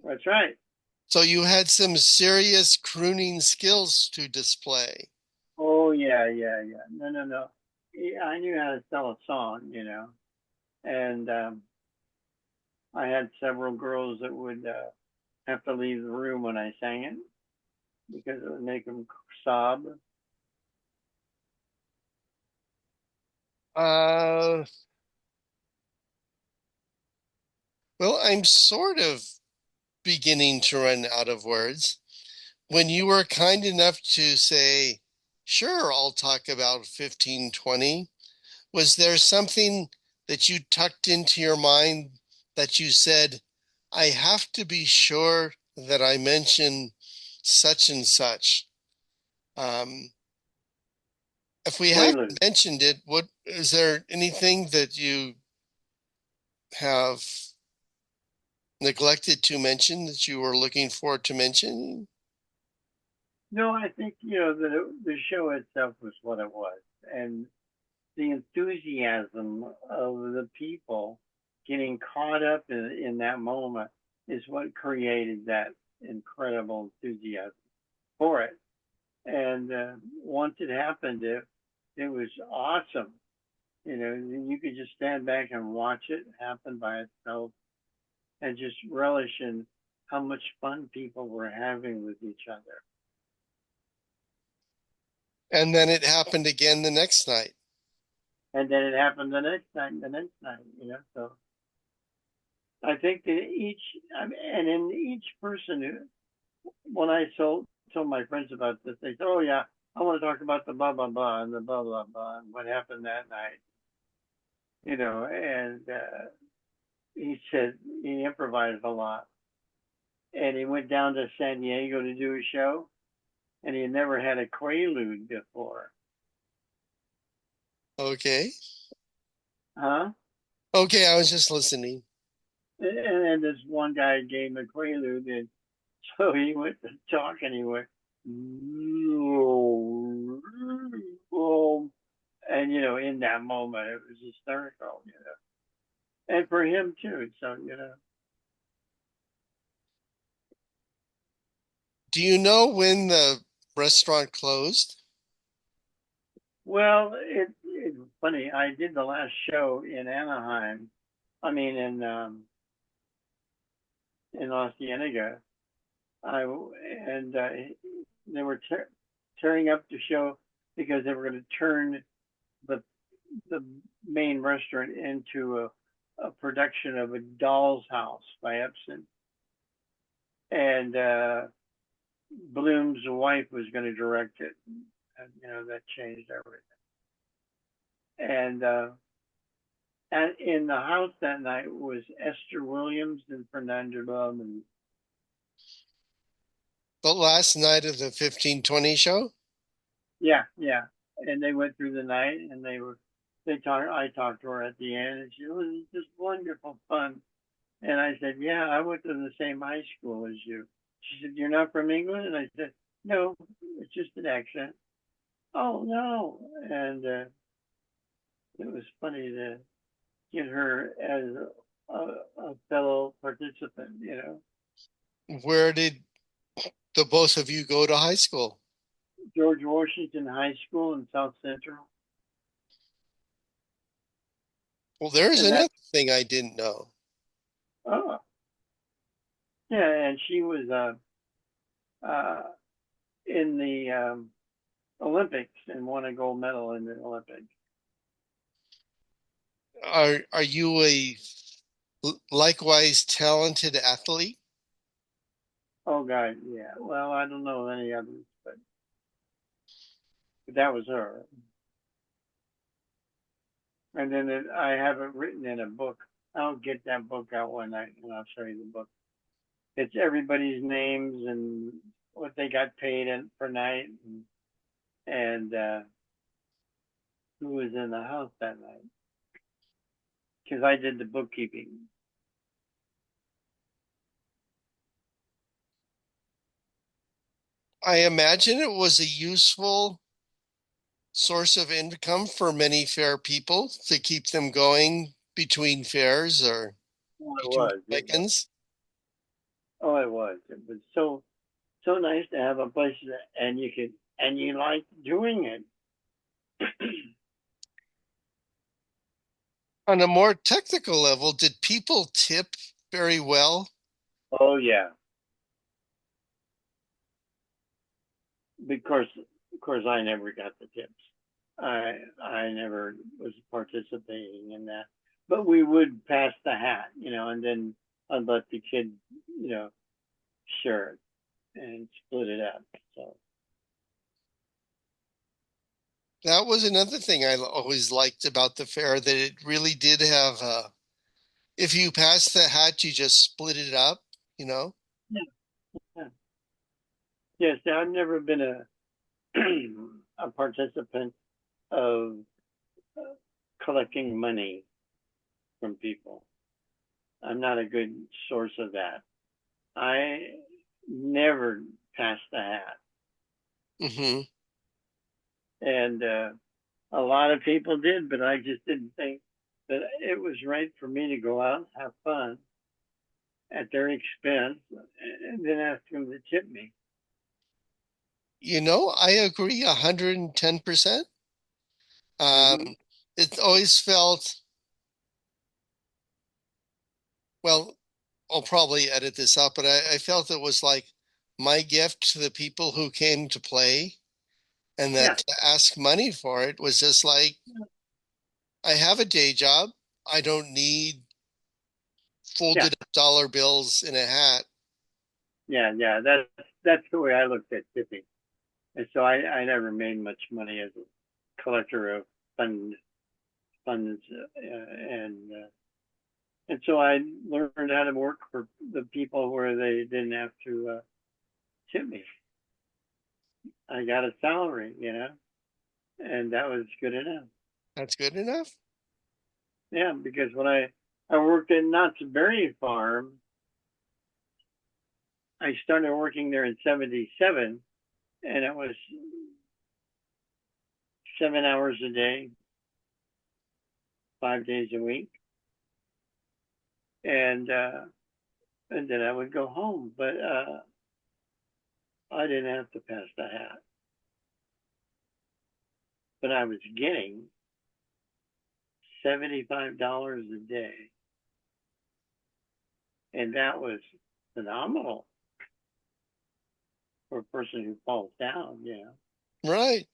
that's right. So you had some serious crooning skills to display. Oh yeah, yeah, yeah. No, no, no. Yeah, I knew how to sell a song, and I had several girls that would have to leave the room when I sang it because it would make them sob. Uh, well, I'm sort of beginning to run out of words. When you were kind enough to say, sure, I'll talk about 1520, was there something that you tucked into your mind that you said, I have to be sure that I mention such and such? Um, if we haven't Quaaludes. mentioned it, what is there anything that you have neglected to mention that you were looking forward to mention? No, I think the show itself was what it was, and the enthusiasm of the people getting caught up in that moment is what created that incredible enthusiasm for it. And once it happened, it was awesome. You could just stand back and watch it happen by itself and just relish in how much fun people were having with each other. And then it happened again the next night. And then it happened the next night, So I think that and in each person when I told my friends about this, they said, "Oh yeah, I want to talk about the blah blah blah and the blah blah blah and what happened that night." And he said he improvised a lot, and he went down to San Diego to do a show, and he had never had a quaalude before, Okay. huh? Okay, I was just listening. And then this one guy gave him a quaalude, and so he went to talk, and he went, and in that moment, it was hysterical. and for him too. So Do you know when the restaurant closed? well, it's funny. I did the last show in Anaheim. I mean, in La Cienega. I and they were tearing up the show because they were going to turn the the main restaurant into a production of A Doll's House by Epson, and Bloom's wife was going to direct it. And, that changed everything. And in the house that night was Esther Williams and Fernando Love, and The last night of the 1520 show? yeah, yeah. And they went through the night, and they talked. I talked to her at the end, and she was just wonderful fun. And I said, yeah, I went to the same high school as you. She said, you're not from England? And I said, no, it's just an accent. Oh, no. And it was funny to get her as a fellow participant. Where did the both of you go to high school? George Washington High School in South Central. Well, there's And that, another thing I didn't know. oh, yeah, and she was uh, in the Olympics and won a gold medal in the Olympics. Are you a likewise talented athlete? Oh God, yeah. Well, I don't know any others, but that was her. And then I have it written in a book. I'll get that book out one night and I'll show you the book. It's everybody's names and what they got paid in per night and who was in the house that night. Because I did the bookkeeping. I imagine it was a useful source of income for many fair people to keep them going between fairs or Oh, it between was. weekends. Oh, it was. It was so nice to have a place and you like doing it. On a more technical level, did people tip very well? Oh yeah, because of course I never got the tips. I never was participating in that, but we would pass the hat, and then I'd let the kid, you know, share it and split it up. So That was another thing I always liked about the fair, that it really did have if you passed the hat, you just split it up, you know? yeah, yeah. Yes, I've never been a a participant of collecting money from people. I'm not a good source of that. I never passed the hat, Hmm. and a lot of people did, but I just didn't think that it was right for me to go out and have fun at their expense and then ask them to tip me. You know, I agree 110%. Mm-hmm. It always felt, well, I'll probably edit this out, but I felt it was like my gift to the people who came to play, and Yeah, that to ask money for it was just like, I have a day job. I don't need yeah, folded up dollar bills in a hat. yeah. That's the way I looked at tipping, and so I never made much money as a collector of funds, and so I learned how to work for the people where they didn't have to tip me. I got a salary, and that was good enough. That's good enough. Yeah, because when I worked at Knott's Berry Farm, I started working there in '77, and it was 7 hours a day, 5 days a week, and then I would go home. But I didn't have to pass the hat, but I was getting $75 a day, and that was phenomenal for a person who falls down. Right.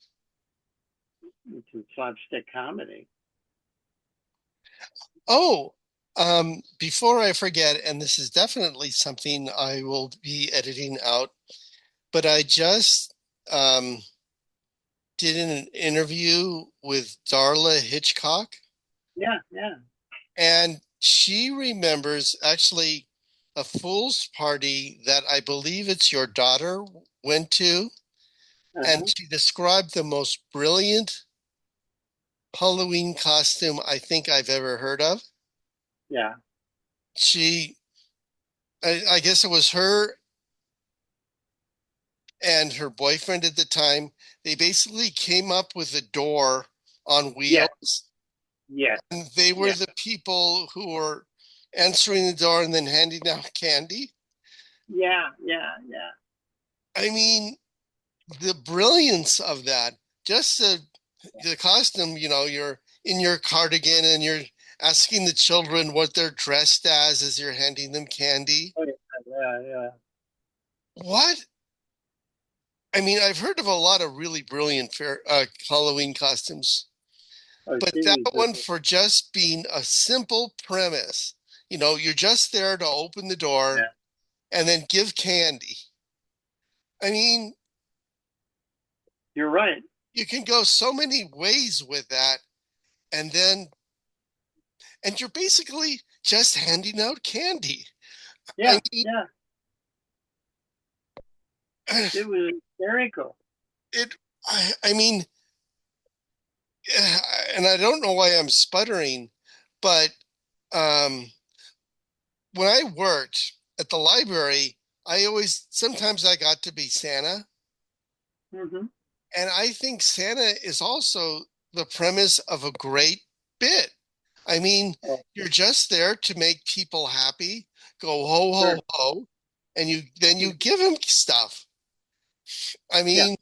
It's slapstick comedy. Oh, before I forget, and this is definitely something I will be editing out, but I just um, did an interview with Darla Hitchcock, Yeah, yeah. and she remembers actually a fool's party that I believe it's your daughter went to, and Uh-huh. she described the most brilliant Halloween costume I think I've ever heard of. Yeah. She, I guess it was her and her boyfriend at the time. They basically came up with a door on Yes. wheels, Yes. and they were Yes. the people who were answering the door and then handing out candy. Yeah. Yeah. Yeah. I mean, the brilliance of that, just the costume, you're in your cardigan and you're asking the children what they're dressed as you're handing them candy. Oh, yeah. Yeah. Yeah. What? I mean, I've heard of a lot of really brilliant Halloween costumes, Oh, but she that was. one for just being a simple premise, you're just there to open the door Yeah. and then give candy. I mean, You're right. you can go so many ways with that, and you're basically just handing out candy. I Yeah. mean, Yeah. It was hysterical. it, I mean, and I don't know why I'm sputtering, but um, when I worked at the library, sometimes I got to be Santa. Hmm. And I think Santa is also the premise of a great bit. I mean, Oh, you're just there to make people happy, go ho, sure. ho, ho, and you give them stuff. I Yeah. mean,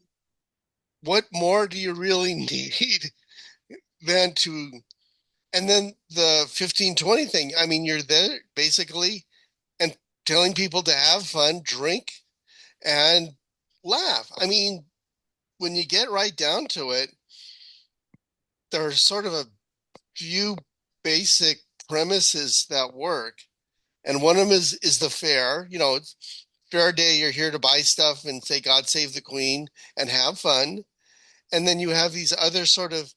what more do you really need than to, and then the 15-20 thing. I mean, you're there basically and telling people to have fun, drink, and laugh. I mean, when you get right down to it, there's sort of a few basic premises that work. And one of them is the fair. It's fair day, you're here to buy stuff and say, God save the Queen and have fun. And then you have these other sort of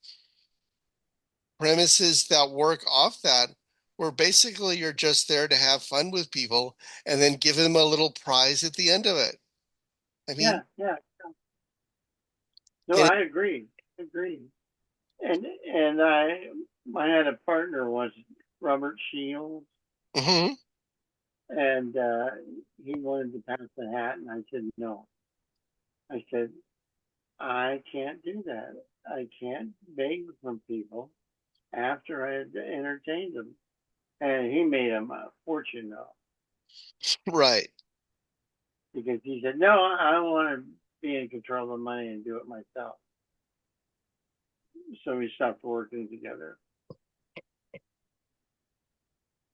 premises that work off that, where basically you're just there to have fun with people and then give them a little prize at the end of it. I mean, Yeah. Yeah. No, and I agree. Agree. And I had a partner once, Robert Shields, mhm, and he wanted to pass the hat, and I said no. I said I can't do that. I can't beg from people after I had entertained them, and he made him a fortune though, right. because he said no, I want to be in control of the money and do it myself. So we stopped working together.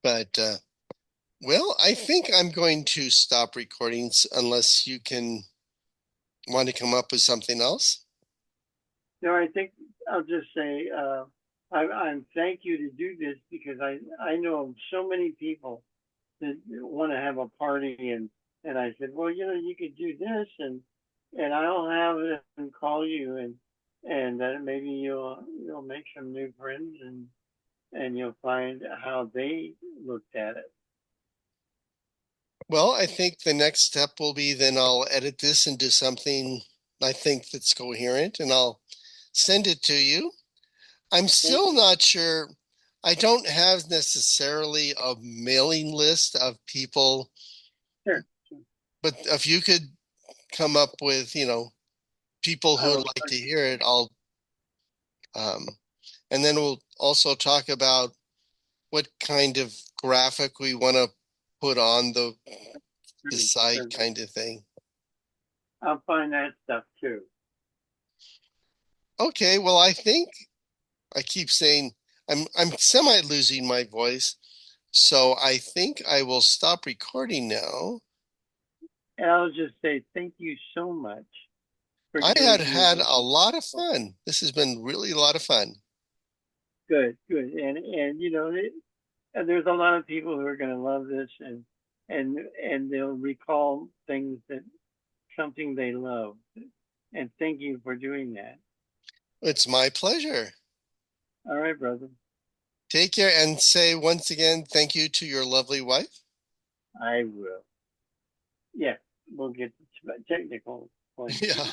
But well, I think I'm going to stop recording unless you can want to come up with something else. No, I think I'll just say I'm thank you to do this because I know so many people that want to have a party and I said, well, you could do this and I'll have them call you and maybe you'll make some new friends and you'll find how they looked at it. Well, I think the next step will be then I'll edit this into something I think that's coherent and I'll send it to you. I'm Okay, still not sure. I don't have necessarily a mailing list of people, sure. but if you could come up with, people I who would will. like to hear it, um, and then we'll also talk about what kind of graphic we want to put on the Sure, site sure. kind of thing. I'll find that stuff too. Okay, well, I think I keep saying I'm semi losing my voice, so I think I will stop recording now. And I'll just say thank you so much for I had doing had this. a lot of fun. This has been really a lot of fun. Good, good. And and there's a lot of people who are going to love this, and they'll recall things that something they love. And thank you for doing that. It's my pleasure. All right, brother. Take care and say once again thank you to your lovely wife. I will. Yeah, we'll get to the technical point. Yeah,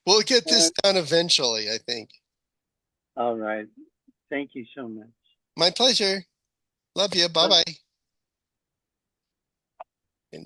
we'll get All this right. done eventually, I think. All right. Thank you so much. My pleasure. Love you. Bye. Bye-bye.